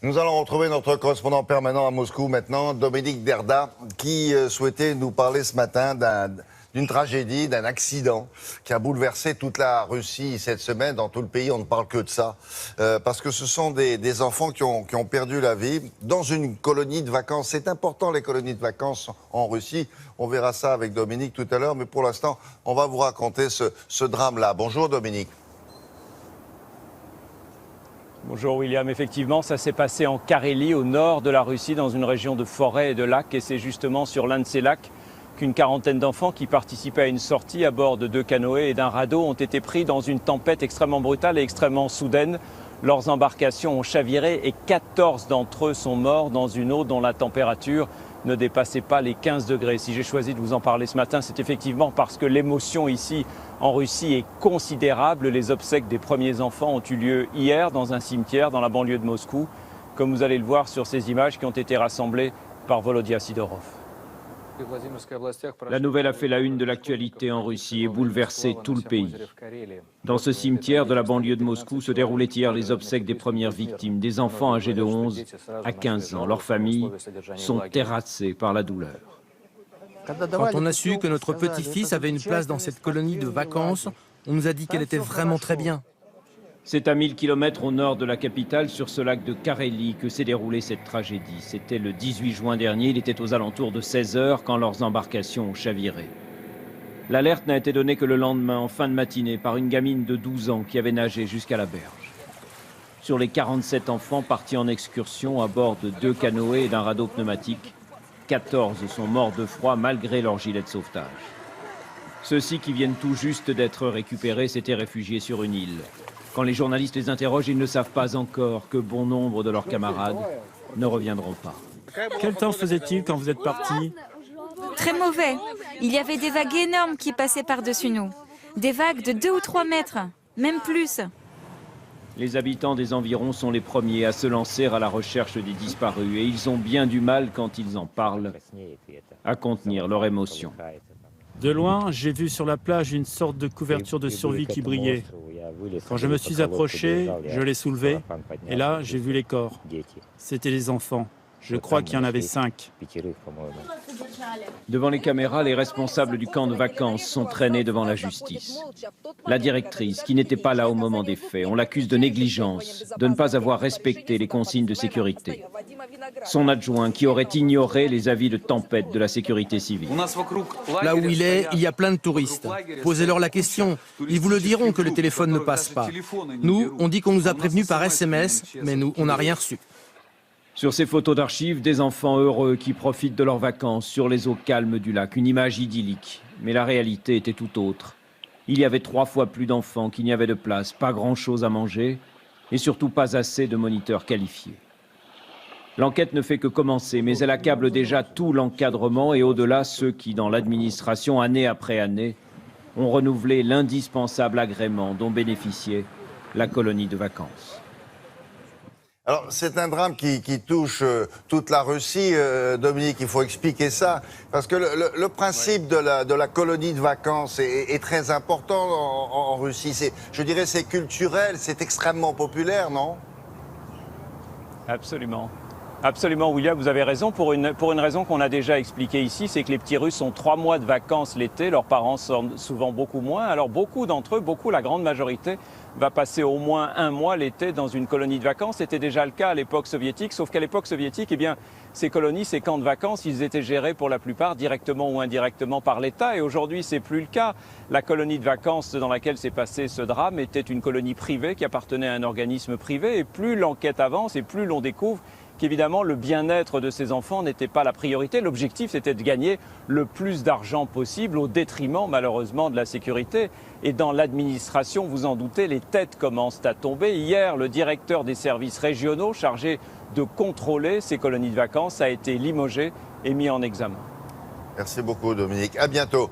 Nous allons retrouver notre correspondant permanent à Moscou maintenant, Dominique Derda, qui souhaitait nous parler ce matin d'une tragédie, d'un accident qui a bouleversé toute la Russie cette semaine. Dans tout le pays, on ne parle que de ça. Parce que ce sont des enfants qui ont perdu la vie dans une colonie de vacances. C'est important, les colonies de vacances en Russie. On verra ça avec Dominique tout à l'heure. Mais pour l'instant, on va vous raconter ce drame-là. Bonjour Dominique. Bonjour William, effectivement ça s'est passé en Carélie, au nord de la Russie, dans une région de forêts et de lacs, et c'est justement sur l'un de ces lacs qu'une quarantaine d'enfants qui participaient à une sortie à bord de 2 canoës et d'un radeau ont été pris dans une tempête extrêmement brutale et extrêmement soudaine. Leurs embarcations ont chaviré et 14 d'entre eux sont morts dans une eau dont la température ne dépassait pas les 15 degrés. Si j'ai choisi de vous en parler ce matin, c'est effectivement parce que l'émotion ici en Russie est considérable. Les obsèques des premiers enfants ont eu lieu hier dans un cimetière dans la banlieue de Moscou, comme vous allez le voir sur ces images qui ont été rassemblées par Volodya Sidorov. La nouvelle a fait la une de l'actualité en Russie et bouleversé tout le pays. Dans ce cimetière de la banlieue de Moscou se déroulaient hier les obsèques des premières victimes, des enfants âgés de 11 à 15 ans. Leurs familles sont terrassées par la douleur. Quand on a su que notre petit-fils avait une place dans cette colonie de vacances, on nous a dit qu'elle était vraiment très bien. C'est à 1000 km au nord de la capitale, sur ce lac de Carélie, que s'est déroulée cette tragédie. C'était le 18 juin dernier, il était aux alentours de 16 h quand leurs embarcations ont chaviré. L'alerte n'a été donnée que le lendemain, en fin de matinée, par une gamine de 12 ans qui avait nagé jusqu'à la berge. Sur les 47 enfants partis en excursion à bord de 2 canoës et d'un radeau pneumatique, 14 sont morts de froid malgré leur gilet de sauvetage. Ceux-ci qui viennent tout juste d'être récupérés s'étaient réfugiés sur une île. Quand les journalistes les interrogent, ils ne savent pas encore que bon nombre de leurs camarades ne reviendront pas. Quel temps faisait-il quand vous êtes partis? Très mauvais. Il y avait des vagues énormes qui passaient par-dessus nous. Des vagues de 2 ou 3 mètres, même plus. Les habitants des environs sont les premiers à se lancer à la recherche des disparus et ils ont bien du mal, quand ils en parlent, à contenir leur émotion. De loin, j'ai vu sur la plage une sorte de couverture de survie qui brillait. Quand je me suis approché, je l'ai soulevé et là, j'ai vu les corps. C'était les enfants. Je crois qu'il y en avait 5. Devant les caméras, les responsables du camp de vacances sont traînés devant la justice. La directrice, qui n'était pas là au moment des faits, on l'accuse de négligence, de ne pas avoir respecté les consignes de sécurité. Son adjoint, qui aurait ignoré les avis de tempête de la sécurité civile. Là où il est, il y a plein de touristes. Posez-leur la question. Ils vous le diront que le téléphone ne passe pas. Nous, on dit qu'on nous a prévenus par SMS, mais nous, on n'a rien reçu. Sur ces photos d'archives, des enfants heureux qui profitent de leurs vacances sur les eaux calmes du lac. Une image idyllique. Mais la réalité était tout autre. Il y avait 3 fois plus d'enfants qu'il n'y avait de place, pas grand-chose à manger et surtout pas assez de moniteurs qualifiés. L'enquête ne fait que commencer, mais elle accable déjà tout l'encadrement et au-delà ceux qui, dans l'administration, année après année, ont renouvelé l'indispensable agrément dont bénéficiait la colonie de vacances. Alors, c'est un drame qui touche toute la Russie, Dominique, il faut expliquer ça, parce que le principe de la colonie de vacances est très important en Russie. Je dirais c'est culturel, c'est extrêmement populaire, non? Absolument. Absolument, William, vous avez raison. Pour une raison qu'on a déjà expliquée ici, c'est que les petits Russes ont 3 mois de vacances l'été. Leurs parents sortent souvent beaucoup moins. Alors beaucoup d'entre eux, la grande majorité, va passer au moins 1 mois l'été dans une colonie de vacances. C'était déjà le cas à l'époque soviétique, sauf qu'à l'époque soviétique, eh bien, ces colonies, ces camps de vacances, ils étaient gérés pour la plupart directement ou indirectement par l'État. Et aujourd'hui, c'est plus le cas. La colonie de vacances dans laquelle s'est passé ce drame était une colonie privée qui appartenait à un organisme privé. Et plus l'enquête avance et plus l'on découvre qu'évidemment le bien-être de ces enfants n'était pas la priorité. L'objectif, c'était de gagner le plus d'argent possible au détriment malheureusement de la sécurité. Et dans l'administration, vous en doutez, les têtes commencent à tomber. Hier, le directeur des services régionaux chargé de contrôler ces colonies de vacances a été limogé et mis en examen. Merci beaucoup Dominique, à bientôt.